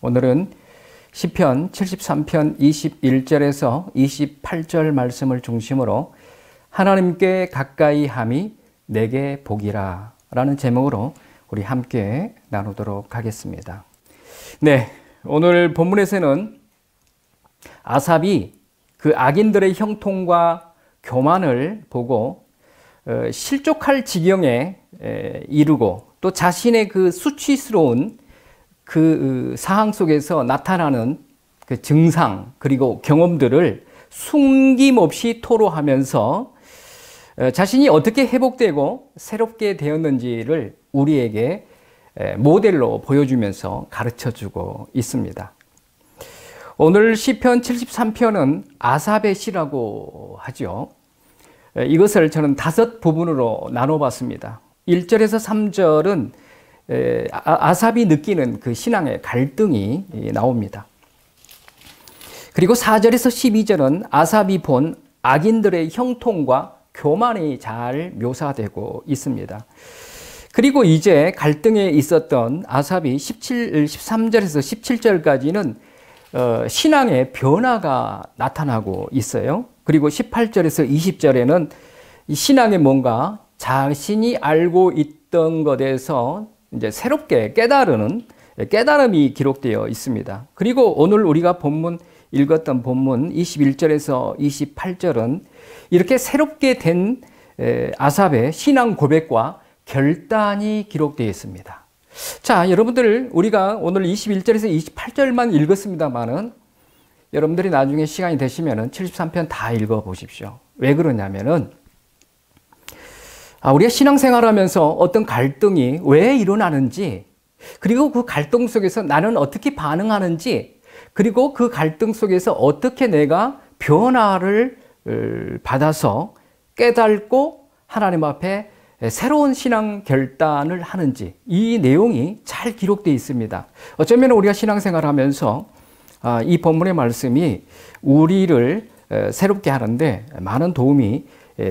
오늘은 시편 73편 21절에서 28절 말씀을 중심으로 하나님께 가까이 함이 내게 복이라 라는 제목으로 우리 함께 나누도록 하겠습니다. 네, 오늘 본문에서는 아삽이 그 악인들의 형통과 교만을 보고 실족할 지경에 이르고 또 자신의 그 수치스러운 그 상황 속에서 나타나는 그 증상 그리고 경험들을 숨김없이 토로하면서 자신이 어떻게 회복되고 새롭게 되었는지를 우리에게 모델로 보여주면서 가르쳐주고 있습니다. 오늘 시편 73편은 아삽의 시라고 하죠. 이것을 저는 5 부분으로 나눠봤습니다. 1절에서 3절은 아삽이 느끼는 그 신앙의 갈등이 나옵니다. 그리고 4절에서 12절은 아삽이 본 악인들의 형통과 교만이 잘 묘사되고 있습니다. 그리고 이제 갈등에 있었던 아삽이 13절에서 17절까지는 신앙의 변화가 나타나고 있어요. 그리고 18절에서 20절에는 신앙의 뭔가 자신이 알고 있던 것에서 이제 새롭게 깨달음이 기록되어 있습니다. 그리고 오늘 우리가 읽었던 본문 21절에서 28절은 이렇게 새롭게 된 아삽의 신앙 고백과 결단이 기록되어 있습니다. 자, 여러분들 우리가 오늘 21절에서 28절만 읽었습니다만은 여러분들이 나중에 시간이 되시면은 73편 다 읽어 보십시오. 왜 그러냐면은 우리가 신앙생활하면서 어떤 갈등이 왜 일어나는지, 그리고 그 갈등 속에서 나는 어떻게 반응하는지, 그리고 그 갈등 속에서 어떻게 내가 변화를 받아서 깨닫고 하나님 앞에 새로운 신앙 결단을 하는지, 이 내용이 잘 기록되어 있습니다. 어쩌면 우리가 신앙생활하면서 이 본문의 말씀이 우리를 새롭게 하는데 많은 도움이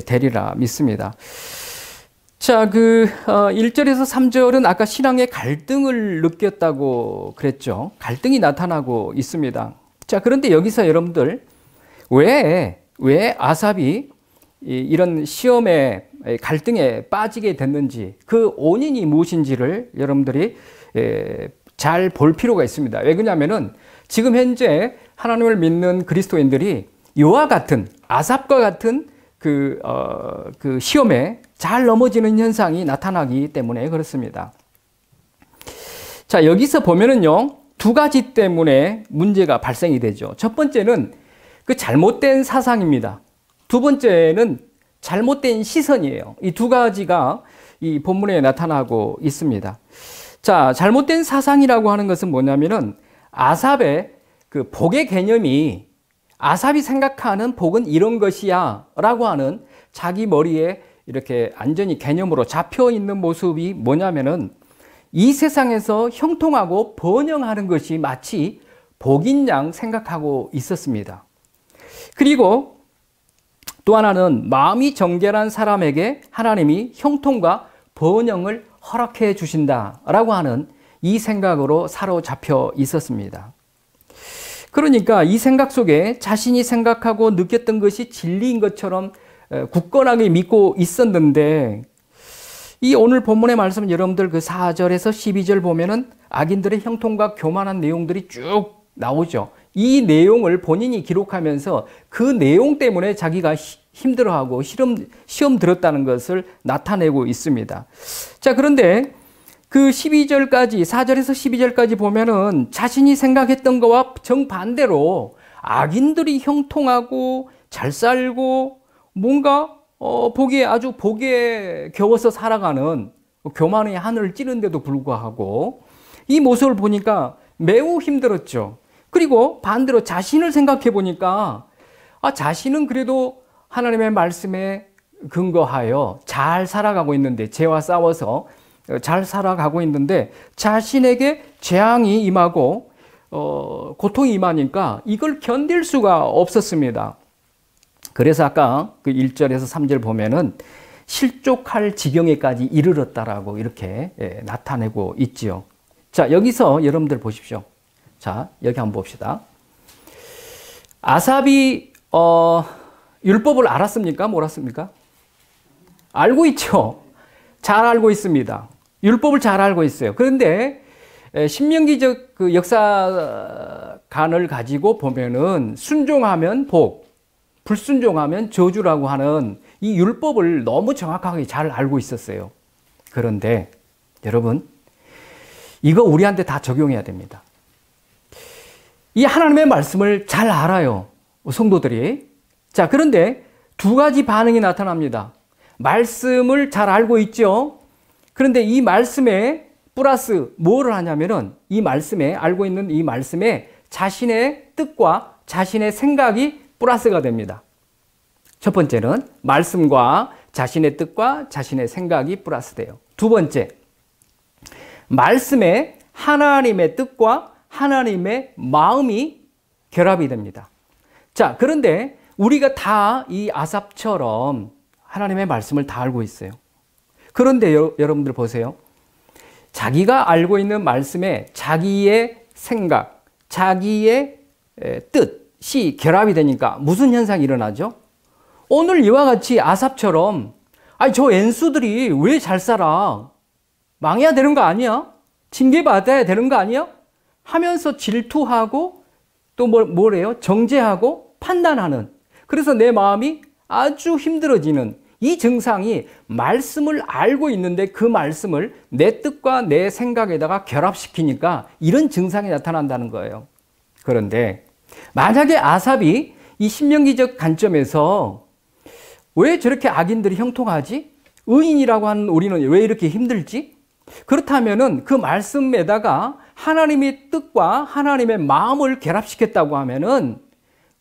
되리라 믿습니다. 자, 1절에서 3절은 아까 신앙의 갈등을 느꼈다고 그랬죠. 갈등이 나타나고 있습니다. 자, 그런데 여기서 여러분들 왜 아삽이 이런 시험에 갈등에 빠지게 됐는지, 그 원인이 무엇인지를 여러분들이 잘 볼 필요가 있습니다. 왜 그러냐면은 지금 현재 하나님을 믿는 그리스도인들이 이와 같은 아삽과 같은 그 시험에 잘 넘어지는 현상이 나타나기 때문에 그렇습니다. 자, 여기서 보면은요, 2가지 때문에 문제가 발생이 되죠. 첫 번째는 그 잘못된 사상입니다. 두 번째는 잘못된 시선이에요. 이 2가지가 이 본문에 나타나고 있습니다. 자, 잘못된 사상이라고 하는 것은 뭐냐면은 아삽의 그 복의 개념이, 아삽이 생각하는 복은 이런 것이야 라고 하는 자기 머리에 이렇게 완전히 개념으로 잡혀 있는 모습이 뭐냐면은 이 세상에서 형통하고 번영하는 것이 마치 복인 양 생각하고 있었습니다. 그리고 또 하나는 마음이 정결한 사람에게 하나님이 형통과 번영을 허락해 주신다라고 하는 이 생각으로 사로잡혀 있었습니다. 그러니까 이 생각 속에 자신이 생각하고 느꼈던 것이 진리인 것처럼 굳건하게 믿고 있었는데, 이 오늘 본문의 말씀 여러분들 4절에서 12절 보면은 악인들의 형통과 교만한 내용들이 쭉 나오죠. 이 내용을 본인이 기록하면서 그 내용 때문에 자기가 힘들어하고 시험 들었다는 것을 나타내고 있습니다. 자, 그런데 그 12절까지, 4절에서 12절까지 보면은 자신이 생각했던 것과 정반대로 악인들이 형통하고 잘 살고 뭔가 아주 복에 겨워서 살아가는 교만의 하늘을 찌른데도 불구하고 이 모습을 보니까 매우 힘들었죠. 그리고 반대로 자신을 생각해 보니까 자신은 그래도 하나님의 말씀에 근거하여 잘 살아가고 있는데, 죄와 싸워서 잘 살아가고 있는데 자신에게 재앙이 임하고 고통이 임하니까 이걸 견딜 수가 없었습니다. 그래서 아까 그 1절에서 3절 보면은 실족할 지경에까지 이르렀다라고 이렇게 나타내고 있지요. 자, 여기서 여러분들 보십시오. 자, 여기 한번 봅시다. 아삽이 율법을 알았습니까? 몰랐습니까? 알고 있죠. 잘 알고 있습니다. 율법을 잘 알고 있어요. 그런데 신명기적 그 역사관을 가지고 보면은 순종하면 복, 불순종하면 저주라고 하는 이 율법을 너무 정확하게 잘 알고 있었어요. 그런데 여러분, 이거 우리한테 다 적용해야 됩니다. 이 하나님의 말씀을 잘 알아요, 성도들이. 자, 그런데 두 가지 반응이 나타납니다. 말씀을 잘 알고 있죠. 그런데 이 말씀에 플러스 뭐를 하냐면은 이 말씀에, 알고 있는 이 말씀에 자신의 뜻과 자신의 생각이 플러스가 됩니다. 첫 번째는 말씀과 자신의 뜻과 자신의 생각이 플러스 돼요. 두 번째, 말씀에 하나님의 뜻과 하나님의 마음이 결합이 됩니다. 자, 그런데 우리가 다 이 아삽처럼 하나님의 말씀을 다 알고 있어요. 그런데 여러분들 보세요. 자기가 알고 있는 말씀에 자기의 생각, 자기의 뜻이 결합이 되니까 무슨 현상이 일어나죠? 오늘 이와 같이 아삽처럼 아니 저 엔수들이 왜 잘 살아? 망해야 되는 거 아니야? 징계받아야 되는 거 아니야? 하면서 질투하고 또 뭐래요? 정죄하고 판단하는, 그래서 내 마음이 아주 힘들어지는 이 증상이 말씀을 알고 있는데 그 말씀을 내 뜻과 내 생각에다가 결합시키니까 이런 증상이 나타난다는 거예요. 그런데 만약에 아삽이 이 신명기적 관점에서 왜 저렇게 악인들이 형통하지? 의인이라고 하는 우리는 왜 이렇게 힘들지? 그렇다면은 그 말씀에다가 하나님의 뜻과 하나님의 마음을 결합시켰다고 하면은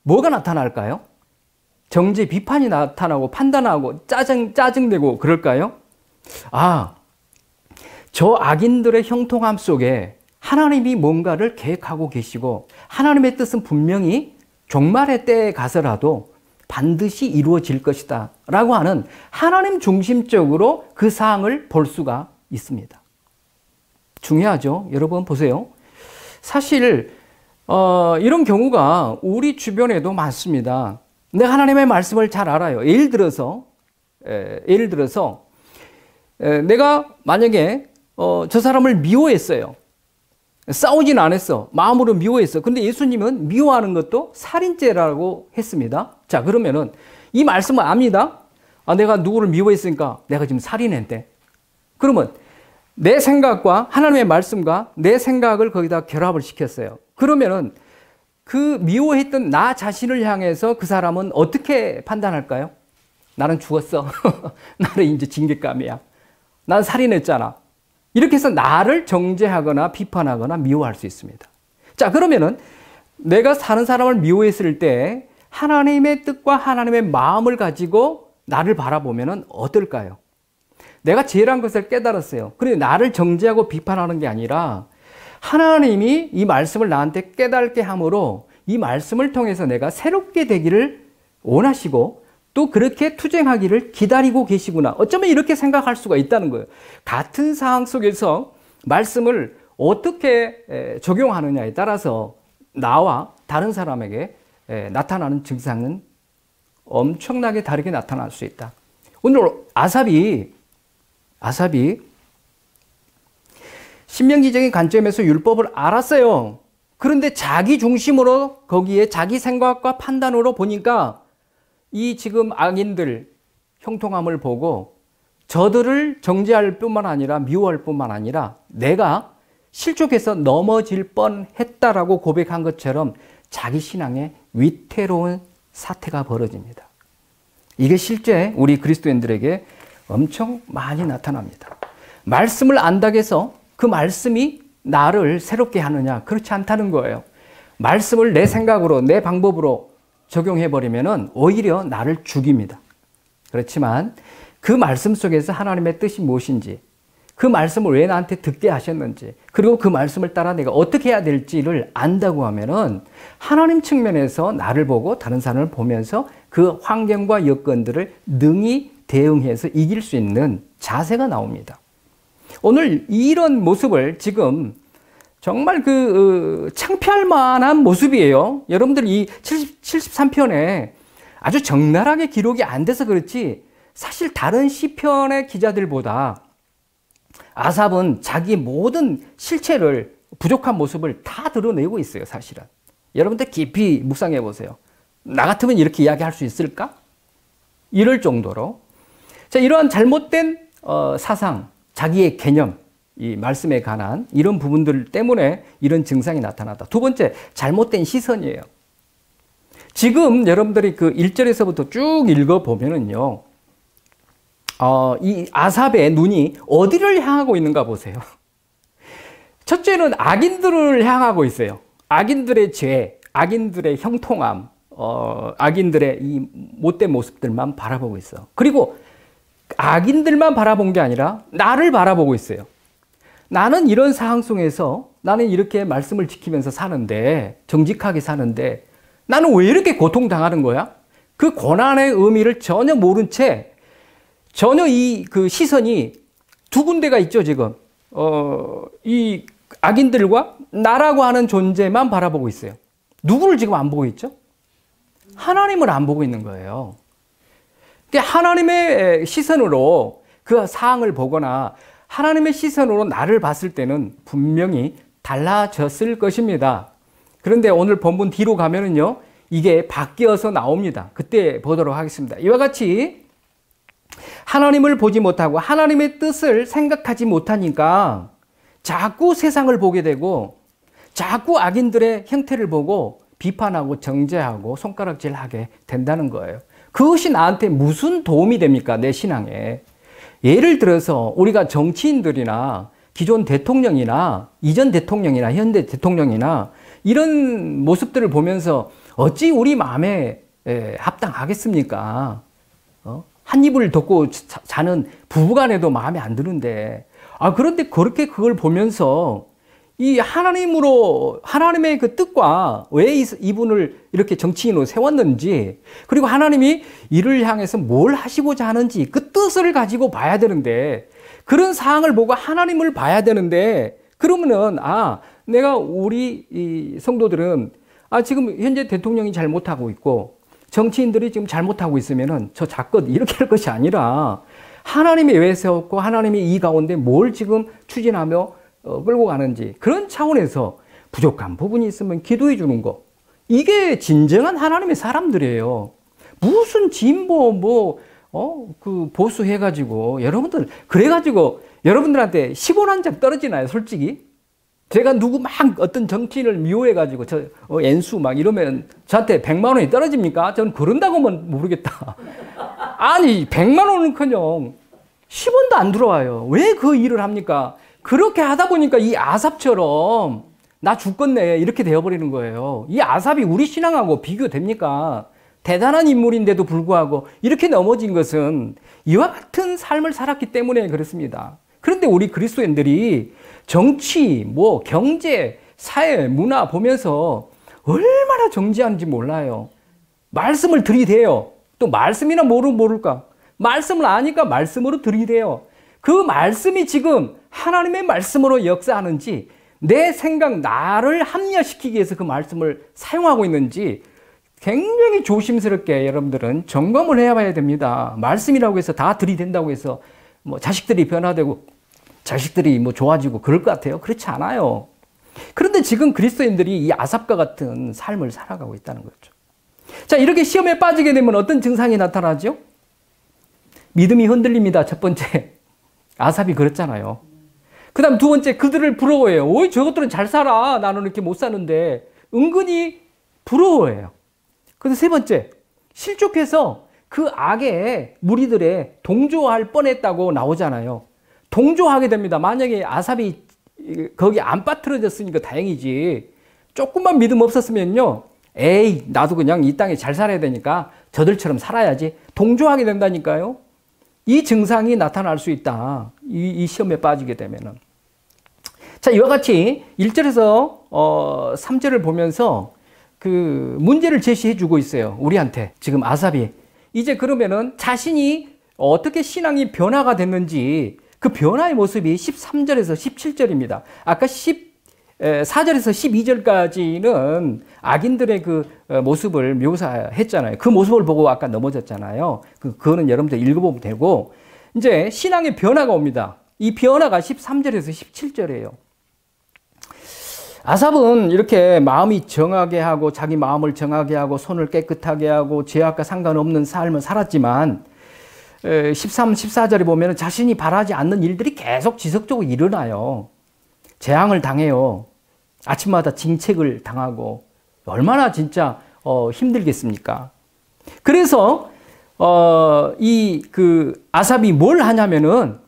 뭐가 나타날까요? 정죄, 비판이 나타나고 판단하고 짜증내고 그럴까요? 아, 저 악인들의 형통함 속에 하나님이 뭔가를 계획하고 계시고 하나님의 뜻은 분명히 종말의 때에 가서라도 반드시 이루어질 것이다 라고 하는 하나님 중심적으로 그 사항을 볼 수가 있습니다. 중요하죠. 여러분 보세요. 사실 이런 경우가 우리 주변에도 많습니다. 내가 하나님의 말씀을 잘 알아요. 예를 들어서 내가 만약에 저 사람을 미워했어요. 싸우진 않았어. 마음으로 미워했어. 근데 예수님은 미워하는 것도 살인죄라고 했습니다. 자, 그러면은 이 말씀을 압니다. 아, 내가 누구를 미워했으니까 내가 지금 살인했대. 그러면 내 생각과 하나님의 말씀과 내 생각을 거기다 결합을 시켰어요. 그러면은 그 미워했던 나 자신을 향해서 그 사람은 어떻게 판단할까요? 나는 죽었어. 나는 이제 징계감이야. 난 살인했잖아. 이렇게 해서 나를 정죄하거나 비판하거나 미워할 수 있습니다. 자, 그러면은 내가 다른 사람을 미워했을 때 하나님의 뜻과 하나님의 마음을 가지고 나를 바라보면은 어떨까요? 내가 죄란 것을 깨달았어요. 그런데 나를 정죄하고 비판하는 게 아니라 하나님이 이 말씀을 나한테 깨닫게 함으로 이 말씀을 통해서 내가 새롭게 되기를 원하시고 또 그렇게 투쟁하기를 기다리고 계시구나. 어쩌면 이렇게 생각할 수가 있다는 거예요. 같은 상황 속에서 말씀을 어떻게 적용하느냐에 따라서 나와 다른 사람에게 나타나는 증상은 엄청나게 다르게 나타날 수 있다. 오늘 아삽이 신명기적인 관점에서 율법을 알았어요. 그런데 자기 중심으로 거기에 자기 생각과 판단으로 보니까 이 지금 악인들 형통함을 보고 저들을 정죄할 뿐만 아니라 미워할 뿐만 아니라 내가 실족해서 넘어질 뻔했다라고 고백한 것처럼 자기 신앙에 위태로운 사태가 벌어집니다. 이게 실제 우리 그리스도인들에게 엄청 많이 나타납니다. 말씀을 안다고 해서 그 말씀이 나를 새롭게 하느냐? 그렇지 않다는 거예요. 말씀을 내 생각으로, 내 방법으로 적용해버리면 오히려 나를 죽입니다. 그렇지만 그 말씀 속에서 하나님의 뜻이 무엇인지, 그 말씀을 왜 나한테 듣게 하셨는지, 그리고 그 말씀을 따라 내가 어떻게 해야 될지를 안다고 하면은 하나님 측면에서 나를 보고 다른 사람을 보면서 그 환경과 여건들을 능히 대응해서 이길 수 있는 자세가 나옵니다. 오늘 이런 모습을 지금 정말 창피할 만한 모습이에요. 여러분들 이 73편에 아주 적나라하게 기록이 안 돼서 그렇지 사실 다른 시편의 기자들보다 아삽은 자기 모든 실체를 부족한 모습을 다 드러내고 있어요. 사실은. 여러분들 깊이 묵상해 보세요. 나 같으면 이렇게 이야기할 수 있을까? 이럴 정도로. 자, 이러한 잘못된 사상, 자기의 개념, 이 말씀에 관한 이런 부분들 때문에 이런 증상이 나타났다. 두 번째, 잘못된 시선이에요. 지금 여러분들이 1절에서부터 쭉 읽어보면은요, 이 아삽의 눈이 어디를 향하고 있는가 보세요. 첫째는 악인들을 향하고 있어요. 악인들의 죄, 악인들의 형통함, 악인들의 이 못된 모습들만 바라보고 있어. 그리고 악인들만 바라본 게 아니라 나를 바라보고 있어요. 나는 이런 상황 속에서 나는 이렇게 말씀을 지키면서 사는데, 정직하게 사는데 나는 왜 이렇게 고통당하는 거야? 그 고난의 의미를 전혀 모른 채 전혀 시선이 두 군데가 있죠, 지금. 이 악인들과 나라고 하는 존재만 바라보고 있어요. 누구를 지금 안 보고 있죠? 하나님을 안 보고 있는 거예요. 하나님의 시선으로 그 사항을 보거나 하나님의 시선으로 나를 봤을 때는 분명히 달라졌을 것입니다. 그런데 오늘 본문 뒤로 가면은요, 이게 바뀌어서 나옵니다. 그때 보도록 하겠습니다. 이와 같이 하나님을 보지 못하고 하나님의 뜻을 생각하지 못하니까 자꾸 세상을 보게 되고 자꾸 악인들의 형태를 보고 비판하고 정죄하고 손가락질하게 된다는 거예요. 그것이 나한테 무슨 도움이 됩니까? 내 신앙에. 예를 들어서 우리가 정치인들이나 기존 대통령이나 이전 대통령이나 현대 대통령이나 이런 모습들을 보면서 어찌 우리 마음에 합당하겠습니까? 한 이불을 덮고 자는 부부간에도 마음에 안 드는데, 그런데 그렇게 그걸 보면서 이 하나님의 그 뜻과 왜 이분을 이렇게 정치인으로 세웠는지, 그리고 하나님이 이를 향해서 뭘 하시고자 하는지 그 뜻을 가지고 봐야 되는데, 그런 사항을 보고 하나님을 봐야 되는데, 그러면은, 내가 우리 이 성도들은, 지금 현재 대통령이 잘못하고 있고, 정치인들이 지금 잘못하고 있으면은 저 자껏 이렇게 할 것이 아니라, 하나님이 왜 세웠고, 하나님이 이 가운데 뭘 지금 추진하며 끌고 가는지, 그런 차원에서 부족한 부분이 있으면 기도해 주는 거. 이게 진정한 하나님의 사람들이에요. 무슨 진보 보수 해가지고 여러분들 그래가지고 여러분들한테 10원 한 장 떨어지나요? 솔직히 제가 누구 막 어떤 정치인을 미워해가지고 엔수 막 이러면 저한테 100만 원이 떨어집니까? 저는 그런다고만 모르겠다. 아니 100만 원은커녕 10원도 안 들어와요. 왜 그 일을 합니까? 그렇게 하다 보니까 이 아삽처럼 나 죽겠네 이렇게 되어버리는 거예요. 이 아삽이 우리 신앙하고 비교됩니까? 대단한 인물인데도 불구하고 이렇게 넘어진 것은 이와 같은 삶을 살았기 때문에 그렇습니다. 그런데 우리 그리스도인들이 정치, 경제, 사회, 문화 보면서 얼마나 정지하는지 몰라요. 말씀을 들이대요. 또 말씀이나 모를까? 말씀을 아니까 말씀으로 들이대요. 그 말씀이 지금 하나님의 말씀으로 역사하는지, 내 생각, 나를 합리화시키기 위해서 그 말씀을 사용하고 있는지 굉장히 조심스럽게 여러분들은 점검을 해봐야 됩니다. 말씀이라고 해서 다 들이댄다고 해서 자식들이 변화되고 자식들이 좋아지고 그럴 것 같아요? 그렇지 않아요. 그런데 지금 그리스도인들이 이 아삽과 같은 삶을 살아가고 있다는 거죠. 자, 이렇게 시험에 빠지게 되면 어떤 증상이 나타나죠? 믿음이 흔들립니다. 첫 번째. 아삽이 그랬잖아요. 그 다음 두 번째, 그들을 부러워해요. 오이, 저것들은 잘 살아. 나는 이렇게 못 사는데. 은근히 부러워해요. 그래서 세 번째, 실족해서 그 악의 무리들에 동조할 뻔했다고 나오잖아요. 동조하게 됩니다. 만약에 아삽이 거기 안 빠뜨려졌으니까 다행이지. 조금만 믿음 없었으면요. 에이, 나도 그냥 이 땅에 잘 살아야 되니까 저들처럼 살아야지. 동조하게 된다니까요. 이 증상이 나타날 수 있다. 이 시험에 빠지게 되면은. 자, 이와 같이 1절에서 3절을 보면서 그 문제를 제시해 주고 있어요. 우리한테. 지금 아삽이. 이제 그러면은 자신이 어떻게 신앙이 변화가 됐는지 그 변화의 모습이 13절에서 17절입니다. 아까 4절에서 12절까지는 악인들의 그 모습을 묘사했잖아요. 그 모습을 보고 아까 넘어졌잖아요. 그거는 여러분들 읽어보면 되고, 이제 신앙의 변화가 옵니다. 이 변화가 13절에서 17절이에요. 아삽은 이렇게 마음이 정하게 하고 자기 마음을 정하게 하고 손을 깨끗하게 하고 죄악과 상관없는 삶을 살았지만 13, 14절에 보면 자신이 바라지 않는 일들이 계속 지속적으로 일어나요. 재앙을 당해요. 아침마다 징책을 당하고 얼마나 진짜 힘들겠습니까? 그래서 이 아삽이 뭘 하냐면은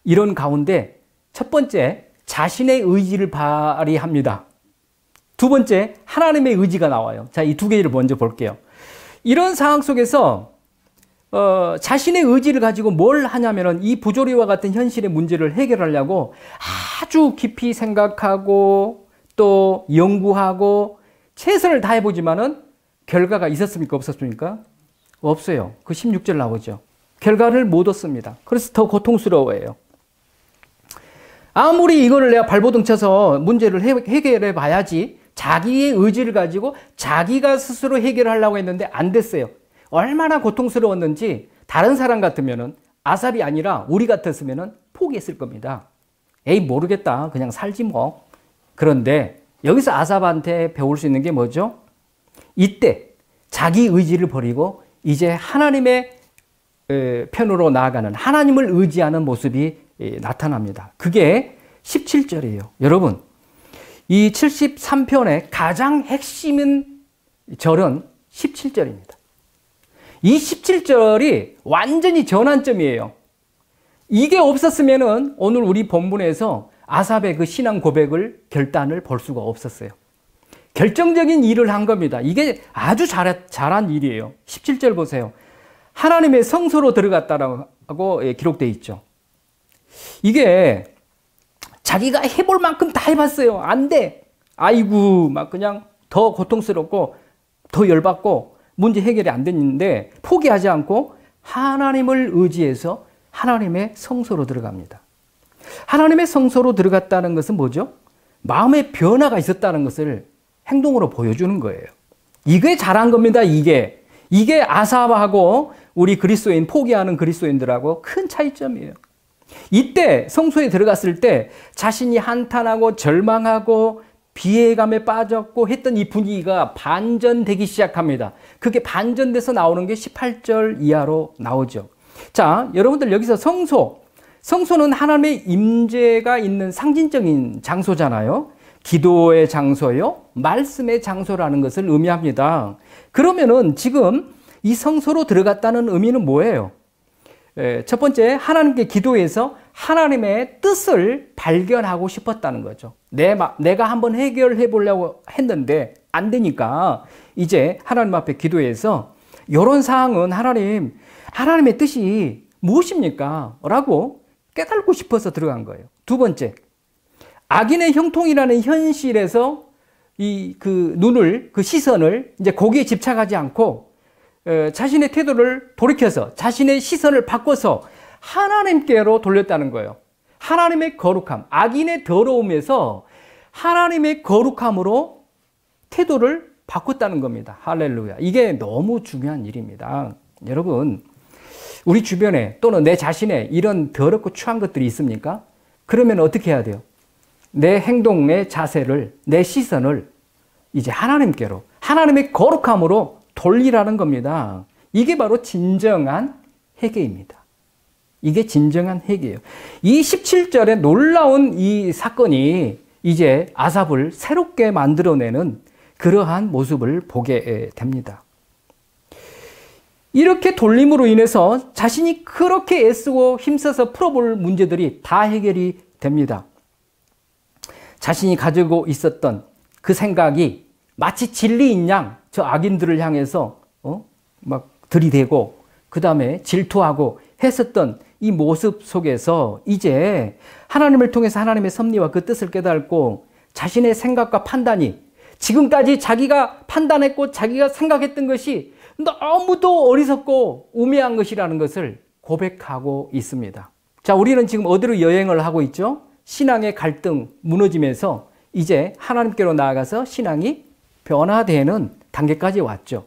이런 가운데 첫 번째 자신의 의지를 발휘합니다. 두 번째 하나님의 의지가 나와요. 자, 이 두 개를 먼저 볼게요. 이런 상황 속에서 자신의 의지를 가지고 뭘 하냐면은 이 부조리와 같은 현실의 문제를 해결하려고 아주 깊이 생각하고 또 연구하고 최선을 다해보지만은 결과가 있었습니까? 없었습니까? 없어요. 그 16절 나오죠. 결과를 못 얻습니다. 그래서 더 고통스러워해요. 아무리 이거를 내가 발버둥 쳐서 문제를 해결해 봐야지 자기의 의지를 가지고 자기가 스스로 해결하려고 했는데 안 됐어요. 얼마나 고통스러웠는지 다른 사람 같으면은 아삽이 아니라 우리 같았으면은 포기했을 겁니다. 에이, 모르겠다. 그냥 살지 뭐. 그런데 여기서 아삽한테 배울 수 있는 게 뭐죠? 이때 자기 의지를 버리고 이제 하나님의 편으로 나아가는 하나님을 의지하는 모습이 나타납니다. 그게 17절이에요. 여러분, 이 73편의 가장 핵심인 절은 17절입니다. 이 17절이 완전히 전환점이에요. 이게 없었으면은 오늘 우리 본문에서 아삽의 그 신앙 고백을 결단을 볼 수가 없었어요. 결정적인 일을 한 겁니다. 이게 아주 잘한 일이에요. 17절 보세요. 하나님의 성소로 들어갔다라고 기록되어 있죠. 이게 자기가 해볼 만큼 다 해봤어요. 안 돼. 아이고, 막 그냥 더 고통스럽고 더 열받고 문제 해결이 안 됐는데 포기하지 않고 하나님을 의지해서 하나님의 성소로 들어갑니다. 하나님의 성소로 들어갔다는 것은 뭐죠? 마음의 변화가 있었다는 것을 행동으로 보여주는 거예요. 이게 잘한 겁니다. 이게 아삽하고 우리 그리스도인 포기하는 그리스도인들하고 큰 차이점이에요. 이때 성소에 들어갔을 때 자신이 한탄하고 절망하고 비애감에 빠졌고 했던 이 분위기가 반전되기 시작합니다. 그게 반전돼서 나오는 게 18절 이하로 나오죠. 자, 여러분들 여기서 성소는 하나님의 임재가 있는 상징적인 장소잖아요. 기도의 장소요, 말씀의 장소라는 것을 의미합니다. 그러면은 지금 이 성소로 들어갔다는 의미는 뭐예요? 첫 번째, 하나님께 기도해서 하나님의 뜻을 발견하고 싶었다는 거죠. 내가 한번 해결해 보려고 했는데 안 되니까 이제 하나님 앞에 기도해서 이런 사항은 하나님의 뜻이 무엇입니까? 라고 깨닫고 싶어서 들어간 거예요. 두 번째, 악인의 형통이라는 현실에서 그 시선을 이제 거기에 집착하지 않고 자신의 태도를 돌이켜서 자신의 시선을 바꿔서 하나님께로 돌렸다는 거예요. 하나님의 거룩함, 악인의 더러움에서 하나님의 거룩함으로 태도를 바꿨다는 겁니다. 할렐루야. 이게 너무 중요한 일입니다. 여러분, 우리 주변에 또는 내 자신에 이런 더럽고 추한 것들이 있습니까? 그러면 어떻게 해야 돼요? 내 행동의 자세를, 내 시선을 이제 하나님께로, 하나님의 거룩함으로 돌리라는 겁니다. 이게 바로 진정한 회개입니다. 이게 진정한 회개예요. 이 17절에 놀라운 이 사건이 이제 아삽을 새롭게 만들어내는 그러한 모습을 보게 됩니다. 이렇게 돌림으로 인해서 자신이 그렇게 애쓰고 힘써서 풀어볼 문제들이 다 해결이 됩니다. 자신이 가지고 있었던 그 생각이 마치 진리인 양 저 악인들을 향해서 막 들이대고 그 다음에 질투하고 했었던 이 모습 속에서 이제 하나님을 통해서 하나님의 섭리와 그 뜻을 깨닫고 자신의 생각과 판단이 지금까지 자기가 판단했고 자기가 생각했던 것이 너무도 어리석고 우매한 것이라는 것을 고백하고 있습니다. 자, 우리는 지금 어디로 여행을 하고 있죠? 신앙의 갈등 무너지면서 이제 하나님께로 나아가서 신앙이 변화되는 단계까지 왔죠.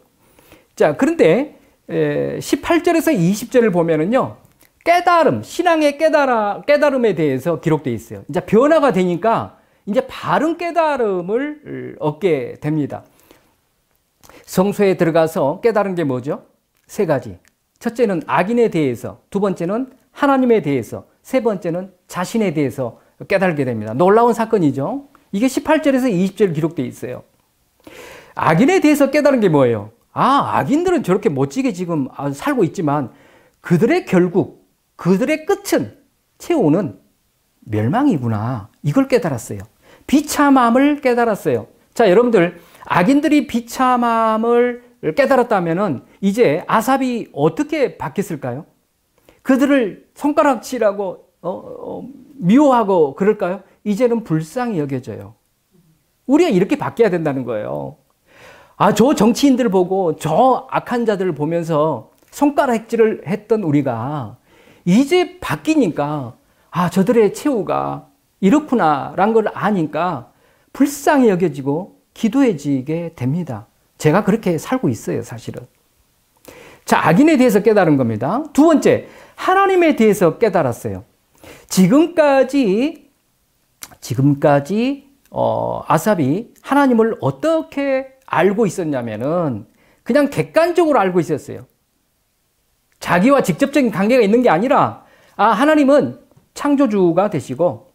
자, 그런데 18절에서 20절을 보면은요, 깨달음, 신앙의 깨달음에 대해서 기록되어 있어요. 이제 변화가 되니까 이제 바른 깨달음을 얻게 됩니다. 성소에 들어가서 깨달은 게 뭐죠? 세 가지. 첫째는 악인에 대해서, 두 번째는 하나님에 대해서, 세 번째는 자신에 대해서 깨달게 됩니다. 놀라운 사건이죠. 이게 18절에서 20절 기록되어 있어요. 악인에 대해서 깨달은 게 뭐예요? 악인들은 저렇게 멋지게 지금 살고 있지만 그들의 결국, 그들의 끝은, 최후는 멸망이구나. 이걸 깨달았어요. 비참함을 깨달았어요. 자, 여러분들, 악인들이 비참함을 깨달았다면은 이제 아삽이 어떻게 바뀌었을까요? 그들을 손가락질하고 미워하고 그럴까요? 이제는 불쌍히 여겨져요. 우리가 이렇게 바뀌어야 된다는 거예요. 저 정치인들 보고 저 악한 자들을 보면서 손가락질을 했던 우리가 이제 바뀌니까 저들의 최후가 이렇구나라는 걸 아니까 불쌍히 여겨지고 기도해지게 됩니다. 제가 그렇게 살고 있어요, 사실은. 자, 악인에 대해서 깨달은 겁니다. 두 번째, 하나님에 대해서 깨달았어요. 지금까지 아삽이 하나님을 어떻게 알고 있었냐면은 그냥 객관적으로 알고 있었어요. 자기와 직접적인 관계가 있는 게 아니라 하나님은 창조주가 되시고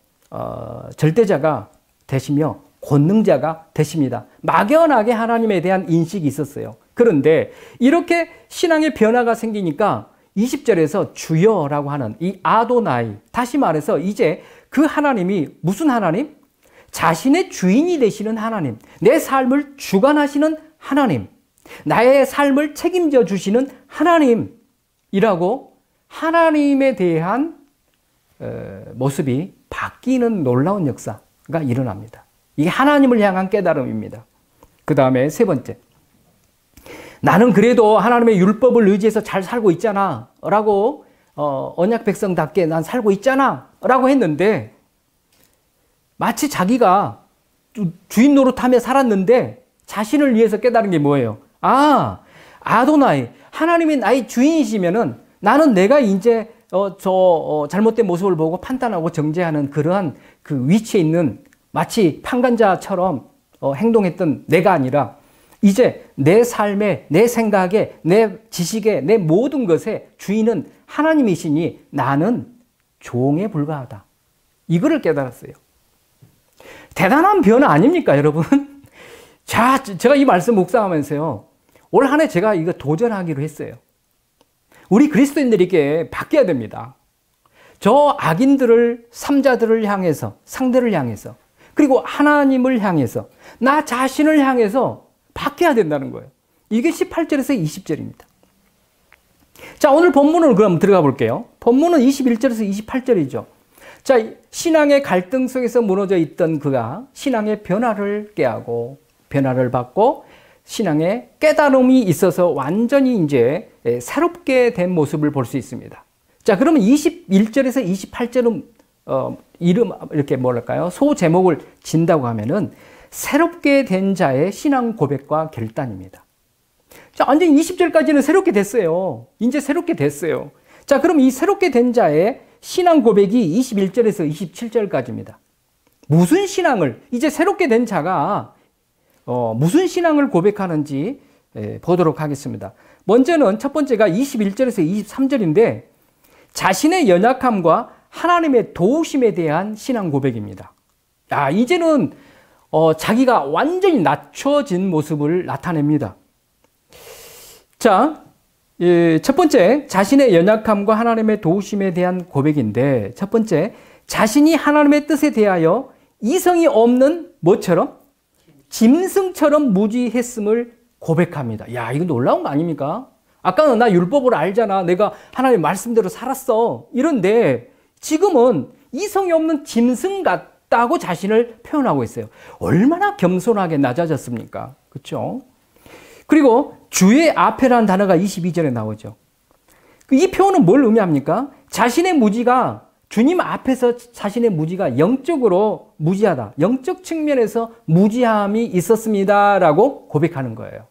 절대자가 되시며 권능자가 되십니다. 막연하게 하나님에 대한 인식이 있었어요. 그런데 이렇게 신앙의 변화가 생기니까 20절에서 주여라고 하는 이 아도나이, 다시 말해서 이제 그 하나님이 무슨 하나님? 자신의 주인이 되시는 하나님, 내 삶을 주관하시는 하나님, 나의 삶을 책임져 주시는 하나님이라고 하나님에 대한 모습이 바뀌는 놀라운 역사가 일어납니다. 이게 하나님을 향한 깨달음입니다. 그 다음에 세 번째, 나는 그래도 하나님의 율법을 의지해서 잘 살고 있잖아 라고 언약 백성답게 난 살고 있잖아 라고 했는데 마치 자기가 주인 노릇하며 살았는데 자신을 위해서 깨달은 게 뭐예요? 아도나이, 하나님이 나의 주인이시면은 나는 내가 이제 잘못된 모습을 보고 판단하고 정죄하는 그러한 그 위치에 있는 마치 판관자처럼 행동했던 내가 아니라 이제 내 삶에, 내 생각에, 내 지식에, 내 모든 것에 주인은 하나님이시니 나는 종에 불과하다. 이거를 깨달았어요. 대단한 변화 아닙니까, 여러분? 자, 제가 이 말씀 묵상하면서요, 올 한 해 제가 이거 도전하기로 했어요. 우리 그리스도인들에게 바뀌어야 됩니다. 저 악인들을, 삼자들을 향해서, 상대를 향해서, 그리고 하나님을 향해서, 나 자신을 향해서 바뀌어야 된다는 거예요. 이게 18절에서 20절입니다. 자, 오늘 본문으로 그럼 들어가 볼게요. 본문은 21절에서 28절이죠. 자, 신앙의 갈등 속에서 무너져 있던 그가 신앙의 변화를 깨하고 변화를 받고 신앙의 깨달음이 있어서 완전히 이제 새롭게 된 모습을 볼 수 있습니다. 자, 그러면 21절에서 28절은 이렇게 뭐랄까요? 소 제목을 진다고 하면은 새롭게 된 자의 신앙 고백과 결단입니다. 자, 완전히 20절까지는 새롭게 됐어요. 이제 새롭게 됐어요. 자, 그럼 이 새롭게 된 자의 신앙 고백이 21절에서 27절까지입니다. 무슨 신앙을, 이제 새롭게 된 자가 무슨 신앙을 고백하는지 보도록 하겠습니다. 먼저는 첫 번째가 21절에서 23절인데 자신의 연약함과 하나님의 도우심에 대한 신앙 고백입니다. 이제는 자기가 완전히 낮춰진 모습을 나타냅니다. 자, 첫 번째, 자신의 연약함과 하나님의 도우심에 대한 고백인데, 첫 번째, 자신이 하나님의 뜻에 대하여 이성이 없는 뭐처럼? 짐승처럼 무지했음을 고백합니다. 야, 이거 놀라운 거 아닙니까? 아까는 나 율법을 알잖아. 내가 하나님 말씀대로 살았어. 이런데 지금은 이성이 없는 짐승 같다고 자신을 표현하고 있어요. 얼마나 겸손하게 낮아졌습니까? 그렇죠? 그리고 주의 앞에라는 단어가 22절에 나오죠. 이 표현은 뭘 의미합니까? 자신의 무지가 주님 앞에서 자신의 무지가 영적으로 무지하다. 영적 측면에서 무지함이 있었습니다라고 고백하는 거예요.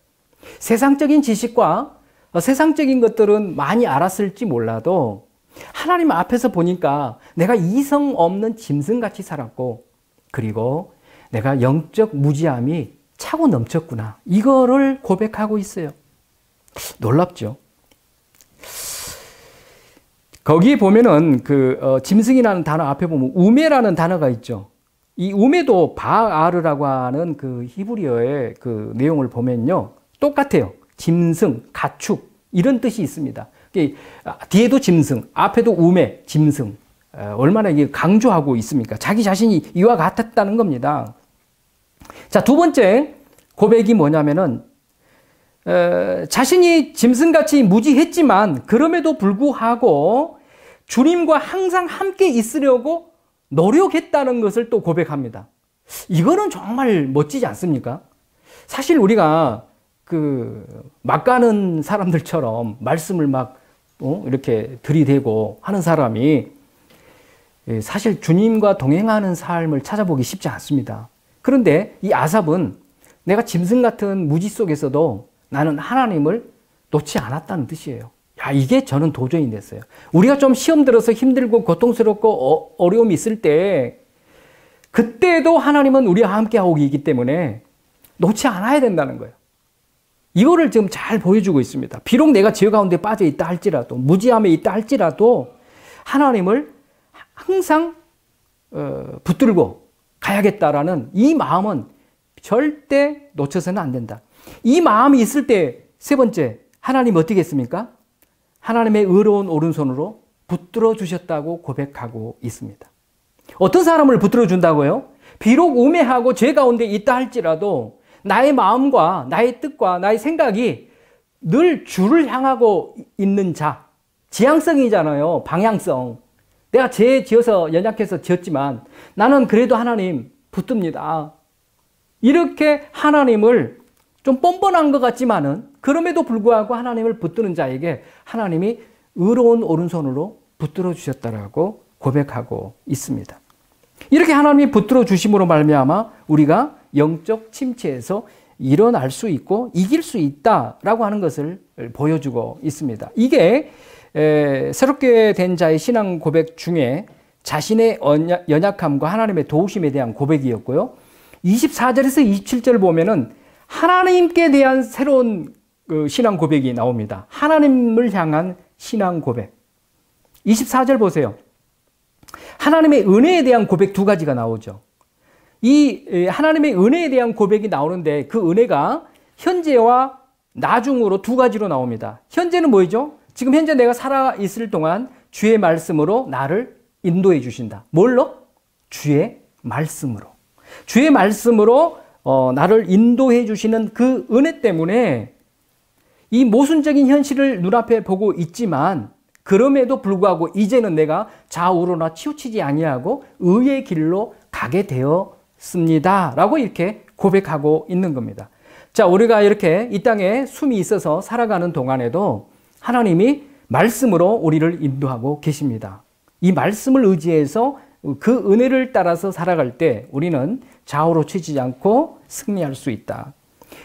세상적인 지식과 세상적인 것들은 많이 알았을지 몰라도 하나님 앞에서 보니까 내가 이성 없는 짐승같이 살았고, 그리고 내가 영적 무지함이 차고 넘쳤구나. 이거를 고백하고 있어요. 놀랍죠? 거기에 보면은 짐승이라는 단어 앞에 보면 우메라는 단어가 있죠. 이 우메도 바아르라고 하는 그 히브리어의 그 내용을 보면요. 똑같아요. 짐승, 가축, 이런 뜻이 있습니다. 뒤에도 짐승, 앞에도 우메, 짐승. 얼마나 이게 강조하고 있습니까? 자기 자신이 이와 같았다는 겁니다. 자, 두 번째 고백이 뭐냐면은, 자신이 짐승같이 무지했지만, 그럼에도 불구하고 주님과 항상 함께 있으려고 노력했다는 것을 또 고백합니다. 이거는 정말 멋지지 않습니까? 사실 우리가 막 가는 사람들처럼 말씀을 막 이렇게 들이대고 하는 사람이 사실 주님과 동행하는 삶을 찾아보기 쉽지 않습니다. 그런데 이 아삽은 내가 짐승 같은 무지 속에서도 나는 하나님을 놓지 않았다는 뜻이에요. 야, 이게 저는 도전이 됐어요. 우리가 좀 시험 들어서 힘들고 고통스럽고 어려움이 있을 때, 그때도 하나님은 우리와 함께하고 있기 때문에 놓지 않아야 된다는 거예요. 이거를 지금 잘 보여주고 있습니다. 비록 내가 죄 가운데 빠져 있다 할지라도, 무지함에 있다 할지라도 하나님을 항상 붙들고 가야겠다라는 이 마음은 절대 놓쳐서는 안 된다. 이 마음이 있을 때 세 번째, 하나님 어떻게 했습니까? 하나님의 의로운 오른손으로 붙들어 주셨다고 고백하고 있습니다. 어떤 사람을 붙들어 준다고요? 비록 우매하고 죄 가운데 있다 할지라도 나의 마음과 나의 뜻과 나의 생각이 늘 주를 향하고 있는 자, 지향성이잖아요. 방향성. 내가 죄 지어서 연약해서 지었지만 나는 그래도 하나님 붙듭니다. 이렇게 하나님을 좀 뻔뻔한 것 같지만은 그럼에도 불구하고 하나님을 붙드는 자에게 하나님이 의로운 오른손으로 붙들어 주셨다라고 고백하고 있습니다. 이렇게 하나님이 붙들어 주심으로 말미암아 우리가 영적 침체에서 일어날 수 있고 이길 수 있다라고 하는 것을 보여주고 있습니다. 이게 새롭게 된 자의 신앙 고백 중에 자신의 연약함과 하나님의 도우심에 대한 고백이었고요. 24절에서 27절 보면은 하나님께 대한 새로운 신앙 고백이 나옵니다. 하나님을 향한 신앙 고백. 24절 보세요. 하나님의 은혜에 대한 고백 두 가지가 나오죠. 이 하나님의 은혜에 대한 고백이 나오는데 그 은혜가 현재와 나중으로 두 가지로 나옵니다. 현재는 뭐죠? 지금 현재 내가 살아있을 동안 주의 말씀으로 나를 인도해 주신다. 뭘로? 주의 말씀으로. 주의 말씀으로 나를 인도해 주시는 그 은혜 때문에 이 모순적인 현실을 눈앞에 보고 있지만 그럼에도 불구하고 이제는 내가 좌우로나 치우치지 아니하고 의의 길로 가게 되었습니다. 라고 이렇게 고백하고 있는 겁니다. 자, 우리가 이렇게 이 땅에 숨이 있어서 살아가는 동안에도 하나님이 말씀으로 우리를 인도하고 계십니다. 이 말씀을 의지해서 그 은혜를 따라서 살아갈 때 우리는 좌우로 치지 않고 승리할 수 있다.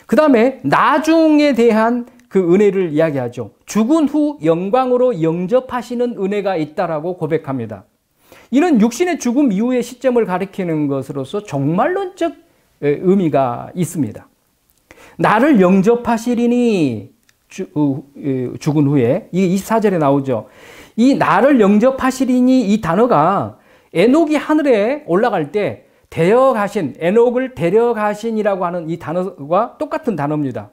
그 다음에 나중에 대한 그 은혜를 이야기하죠. 죽은 후 영광으로 영접하시는 은혜가 있다라고 고백합니다. 이는 육신의 죽음 이후의 시점을 가리키는 것으로서 종말론적 의미가 있습니다. 나를 영접하시리니 죽은 후에 이게 24절에 나오죠. 이 나를 영접하시리니 이 단어가 에녹이 하늘에 올라갈 때 데려가신, 에녹을 데려가신이라고 하는 이 단어와 똑같은 단어입니다.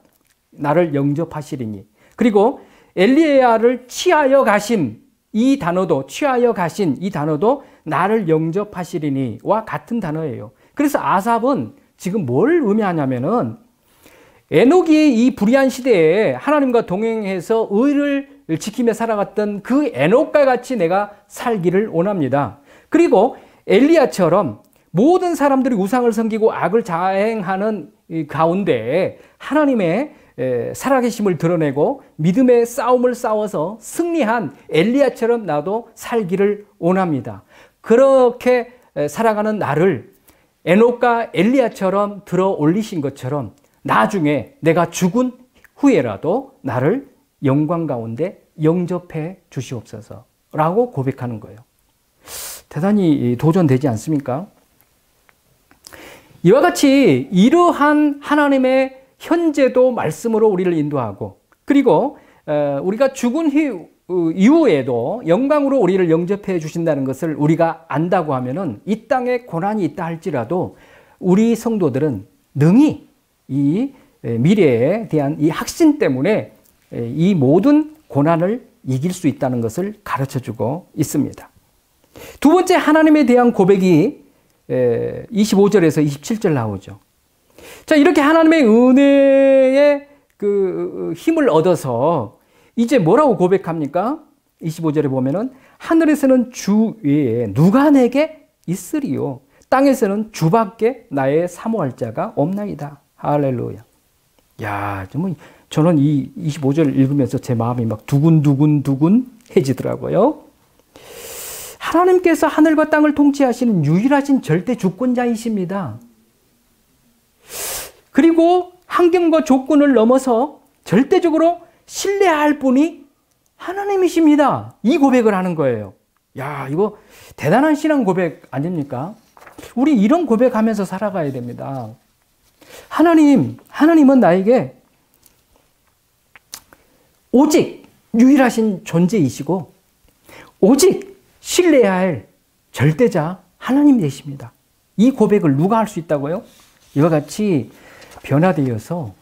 나를 영접하시리니. 그리고 엘리야를 취하여 가신 이 단어도, 취하여 가신 이 단어도 나를 영접하시리니와 같은 단어예요. 그래서 아삽은 지금 뭘 의미하냐면은 에녹이 이 불의한 시대에 하나님과 동행해서 의를 지키며 살아갔던 그 에녹과 같이 내가 살기를 원합니다. 그리고 엘리야처럼 모든 사람들이 우상을 섬기고 악을 자행하는 가운데 하나님의 살아계심을 드러내고 믿음의 싸움을 싸워서 승리한 엘리야처럼 나도 살기를 원합니다. 그렇게 살아가는 나를 에녹과 엘리야처럼 들어 올리신 것처럼 나중에 내가 죽은 후에라도 나를 영광 가운데 영접해 주시옵소서라고 고백하는 거예요. 대단히 도전되지 않습니까? 이와 같이 이러한 하나님의 현재도 말씀으로 우리를 인도하고 그리고 우리가 죽은 이후에도 영광으로 우리를 영접해 주신다는 것을 우리가 안다고 하면은 이 땅에 고난이 있다 할지라도 우리 성도들은 능히 이 미래에 대한 이 확신 때문에 이 모든 고난을 이길 수 있다는 것을 가르쳐 주고 있습니다. 두 번째 하나님에 대한 고백이 25절에서 27절 나오죠. 자, 이렇게 하나님의 은혜의 그 힘을 얻어서 이제 뭐라고 고백합니까? 25절에 보면은 하늘에서는 주 외에 누가 내게 있으리요? 땅에서는 주밖에 나의 사모할 자가 없나이다. 할렐루야. 야, 정말 저는 이 25절 읽으면서 제 마음이 막 두근두근 해지더라고요. 하나님께서 하늘과 땅을 통치하시는 유일하신 절대 주권자이십니다. 그리고 환경과 조건을 넘어서 절대적으로 신뢰할 분이 하나님이십니다. 이 고백을 하는 거예요. 야, 이거 대단한 신앙 고백 아닙니까? 우리 이런 고백하면서 살아가야 됩니다. 하나님은 나에게 오직 유일하신 존재이시고 오직 신뢰해야 할 절대자 하나님 되십니다. 이 고백을 누가 할 수 있다고요? 이와 같이 변화되어서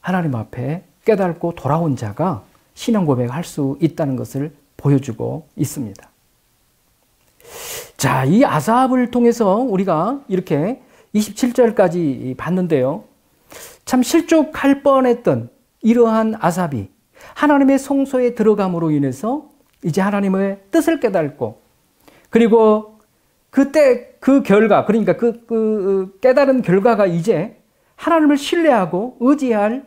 하나님 앞에 깨닫고 돌아온 자가 신앙 고백을 할 수 있다는 것을 보여주고 있습니다. 자, 이 아삽을 통해서 우리가 이렇게 27절까지 봤는데요. 참 실족할 뻔했던 이러한 아삽이 하나님의 성소에 들어감으로 인해서 이제 하나님의 뜻을 깨닫고 그리고 그때 그 결과 그러니까 그 깨달은 결과가 이제 하나님을 신뢰하고 의지할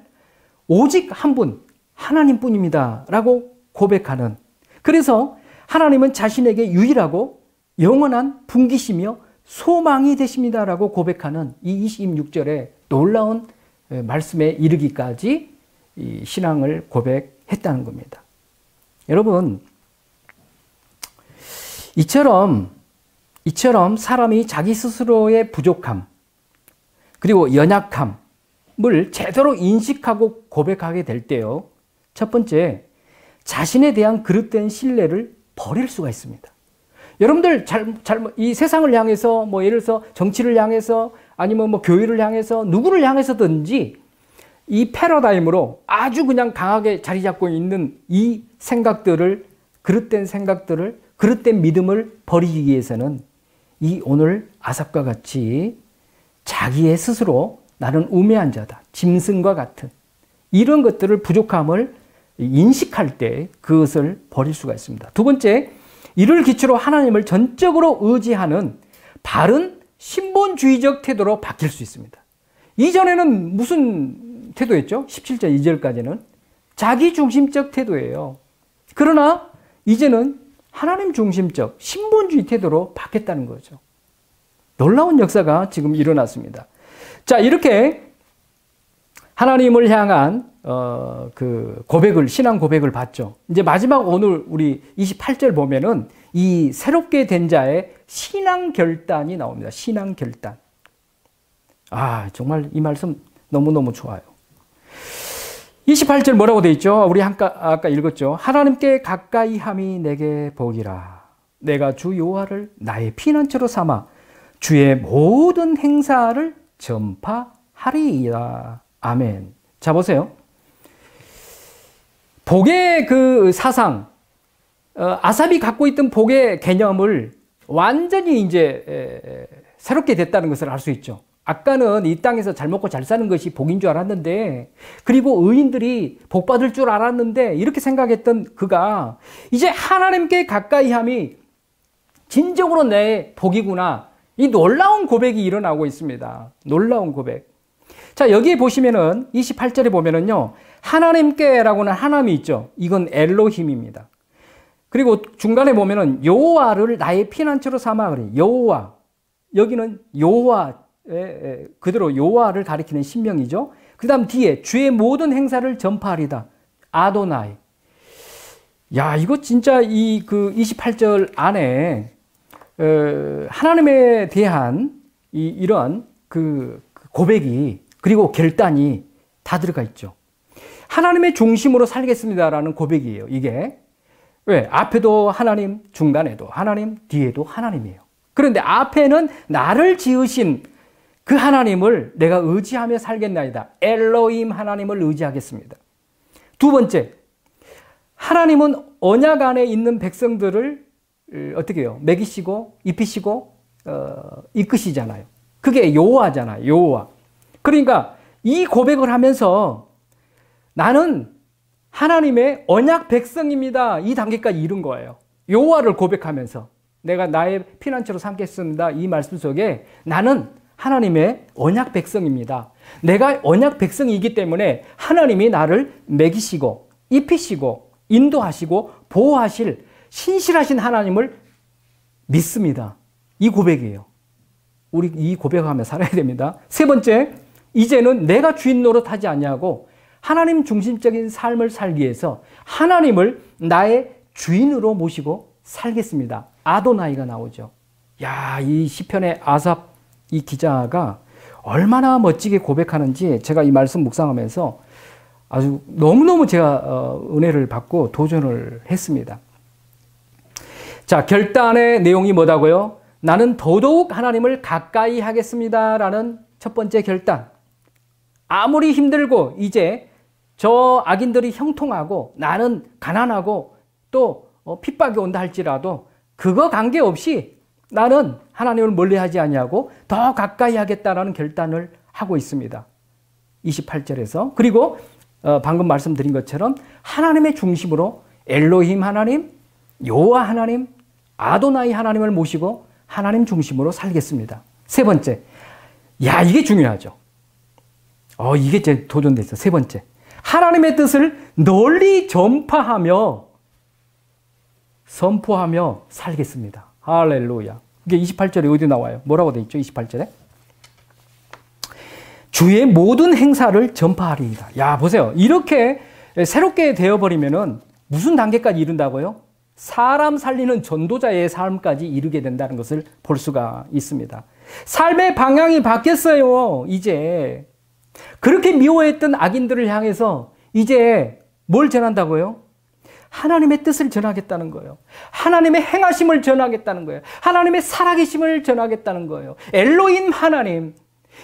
오직 한 분 하나님뿐입니다 라고 고백하는 그래서 하나님은 자신에게 유일하고 영원한 분기시며 소망이 되십니다 라고 고백하는 이 26절의 놀라운 말씀에 이르기까지 이 신앙을 고백했다는 겁니다. 여러분 이처럼 사람이 자기 스스로의 부족함 그리고 연약함을 제대로 인식하고 고백하게 될 때요. 첫 번째, 자신에 대한 그릇된 신뢰를 버릴 수가 있습니다. 여러분들 이 세상을 향해서 뭐 예를 들어서 정치를 향해서 아니면 뭐 교회를 향해서 누구를 향해서든지 이 패러다임으로 아주 그냥 강하게 자리 잡고 있는 이 생각들을 그릇된 믿음을 버리기 위해서는 이 오늘 아삽과 같이 자기의 스스로 나는 우매한 자다. 짐승과 같은 이런 것들을 부족함을 인식할 때 그것을 버릴 수가 있습니다. 두 번째, 이를 기초로 하나님을 전적으로 의지하는 바른 신본주의적 태도로 바뀔 수 있습니다. 이전에는 무슨 태도였죠? 17절 2절까지는 자기중심적 태도예요. 그러나 이제는 하나님 중심적 신본주의 태도로 바뀌었다는 거죠. 놀라운 역사가 지금 일어났습니다. 자, 이렇게 하나님을 향한 그 고백을 신앙 고백을 봤죠. 이제 마지막 오늘 우리 28절 보면은 이 새롭게 된 자의 신앙 결단이 나옵니다. 신앙 결단. 아, 정말 이 말씀 너무너무 좋아요. 28절 뭐라고 돼 있죠? 우리 아까 읽었죠. 하나님께 가까이 함이 내게 복이라. 내가 주 여호와를 나의 피난처로 삼아 주의 모든 행사를 전파하리이다. 아멘. 자, 보세요. 복의 그 사상, 아삽이 갖고 있던 복의 개념을 완전히 이제 새롭게 됐다는 것을 알 수 있죠. 아까는 이 땅에서 잘 먹고 잘 사는 것이 복인 줄 알았는데, 그리고 의인들이 복 받을 줄 알았는데, 이렇게 생각했던 그가 이제 하나님께 가까이 함이 진정으로 내 복이구나. 이 놀라운 고백이 일어나고 있습니다. 놀라운 고백. 자, 여기에 보시면은 28절에 보면은요. 하나님께라고는 하나님이 있죠. 이건 엘로힘입니다. 그리고 중간에 보면은 여호와를 나의 피난처로 삼아 그래. 여호와. 여기는 여호와 그대로 여호와를 가리키는 신명이죠. 그다음 뒤에 주의 모든 행사를 전파하리다. 아도나이. 야, 이거 진짜 이 그 28절 안에 하나님에 대한 이런 그 고백이 그리고 결단이 다 들어가 있죠. 하나님의 중심으로 살겠습니다라는 고백이에요. 이게 왜? 앞에도 하나님, 중간에도 하나님, 뒤에도 하나님이에요. 그런데 앞에는 나를 지으신 그 하나님을 내가 의지하며 살겠나이다. 엘로힘 하나님을 의지하겠습니다. 두 번째, 하나님은 언약 안에 있는 백성들을 어떻게 해요? 먹이시고 입히시고 이끄시잖아요. 그게 여호와잖아요. 여호와. 그러니까 이 고백을 하면서 나는 하나님의 언약 백성입니다. 이 단계까지 이른 거예요. 여호와를 고백하면서 내가 나의 피난처로 삼겠습니다. 이 말씀 속에 나는 하나님의 언약 백성입니다. 내가 언약 백성이기 때문에 하나님이 나를 먹이시고 입히시고 인도하시고 보호하실 신실하신 하나님을 믿습니다. 이 고백이에요. 우리 이 고백하며 살아야 됩니다. 세 번째, 이제는 내가 주인 노릇하지 아니하고 하나님 중심적인 삶을 살기 위해서 하나님을 나의 주인으로 모시고 살겠습니다. 아도나이가 나오죠. 야, 이 시편의 아삽 이 기자가 얼마나 멋지게 고백하는지 제가 이 말씀 묵상하면서 아주 너무너무 제가 은혜를 받고 도전을 했습니다. 자, 결단의 내용이 뭐다고요? 나는 더더욱 하나님을 가까이 하겠습니다. 라는 첫 번째 결단. 아무리 힘들고 이제 저 악인들이 형통하고 나는 가난하고 또 핍박이 온다 할지라도 그거 관계없이 나는 하나님을 멀리하지 아니하고 더 가까이 하겠다라는 결단을 하고 있습니다. 28절에서. 그리고 방금 말씀드린 것처럼 하나님의 중심으로 엘로힘 하나님, 여호와 하나님, 아도나이 하나님을 모시고 하나님 중심으로 살겠습니다. 세 번째. 야, 이게 중요하죠. 이게 제 도전됐어. 세 번째. 하나님의 뜻을 널리 전파하며 선포하며 살겠습니다. 할렐루야. 이게 28절에 어디 나와요? 뭐라고 돼 있죠? 28절에? 주의 모든 행사를 전파하리이다. 야, 보세요. 이렇게 새롭게 되어버리면은 무슨 단계까지 이른다고요? 사람 살리는 전도자의 삶까지 이르게 된다는 것을 볼 수가 있습니다. 삶의 방향이 바뀌었어요. 이제 그렇게 미워했던 악인들을 향해서 이제 뭘 전한다고요? 하나님의 뜻을 전하겠다는 거예요. 하나님의 행하심을 전하겠다는 거예요. 하나님의 살아계심을 전하겠다는 거예요. 엘로힘 하나님,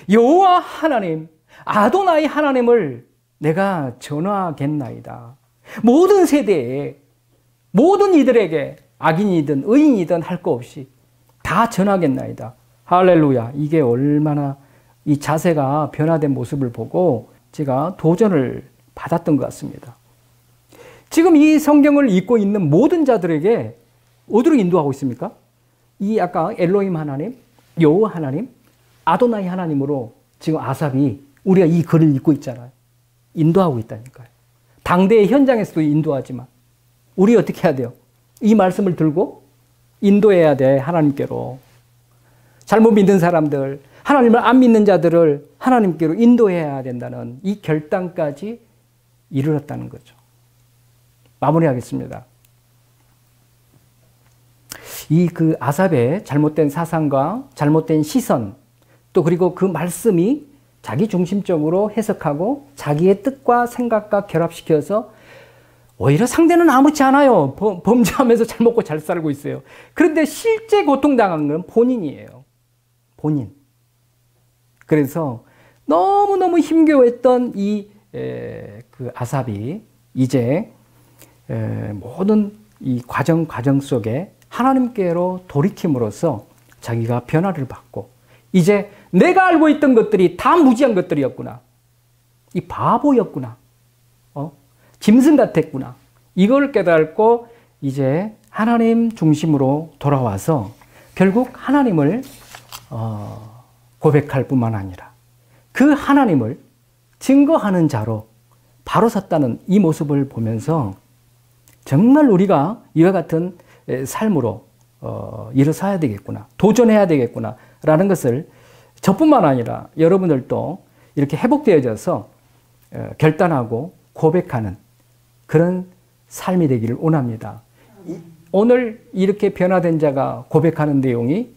여호와 하나님, 아도나이 하나님을 내가 전하겠나이다. 모든 세대에 모든 이들에게 악인이든 의인이든 할 거 없이 다 전하겠나이다. 할렐루야. 이게 얼마나 이 자세가 변화된 모습을 보고 제가 도전을 받았던 것 같습니다. 지금 이 성경을 읽고 있는 모든 자들에게 어디로 인도하고 있습니까? 이 아까 엘로힘 하나님, 여호와 하나님, 아도나이 하나님으로 지금 아삽이 우리가 이 글을 읽고 있잖아요. 인도하고 있다니까요. 당대의 현장에서도 인도하지만 우리 어떻게 해야 돼요? 이 말씀을 들고 인도해야 돼. 하나님께로. 잘못 믿는 사람들, 하나님을 안 믿는 자들을 하나님께로 인도해야 된다는 이 결단까지 이르렀다는 거죠. 마무리하겠습니다. 이 그 아삽의 잘못된 사상과 잘못된 시선, 또 그리고 그 말씀이 자기 중심적으로 해석하고 자기의 뜻과 생각과 결합시켜서 오히려 상대는 아무렇지 않아요. 범죄하면서 잘 먹고 잘 살고 있어요. 그런데 실제 고통당한 건 본인이에요. 본인. 그래서 너무너무 힘겨워했던 그 아삽이 이제 모든 이 과정 속에 하나님께로 돌이킴으로써 자기가 변화를 받고 이제 내가 알고 있던 것들이 다 무지한 것들이었구나. 이 바보였구나. 짐승 같았구나. 이걸 깨닫고 이제 하나님 중심으로 돌아와서 결국 하나님을 고백할 뿐만 아니라 그 하나님을 증거하는 자로 바로 섰다는 이 모습을 보면서 정말 우리가 이와 같은 삶으로 일어서야 되겠구나, 도전해야 되겠구나 라는 것을 저뿐만 아니라 여러분들도 이렇게 회복되어져서 결단하고 고백하는 그런 삶이 되기를 원합니다. 오늘 이렇게 변화된 자가 고백하는 내용이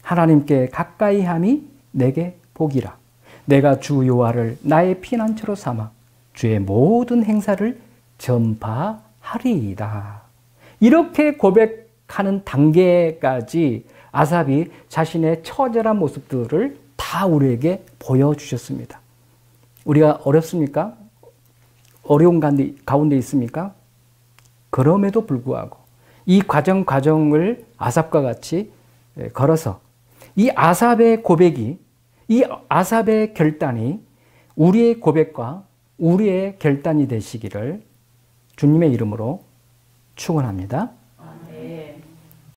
하나님께 가까이 함이 내게 복이라. 내가 주 여호와를 나의 피난처로 삼아 주의 모든 행사를 전파하리이다. 이렇게 고백하는 단계까지 아삽이 자신의 처절한 모습들을 다 우리에게 보여주셨습니다. 우리가 어렵습니까? 어려운 가운데 있습니까? 그럼에도 불구하고 이 과정을 아삽과 같이 걸어서 이 아삽의 고백이, 이 아삽의 결단이 우리의 고백과 우리의 결단이 되시기를 주님의 이름으로 축원합니다.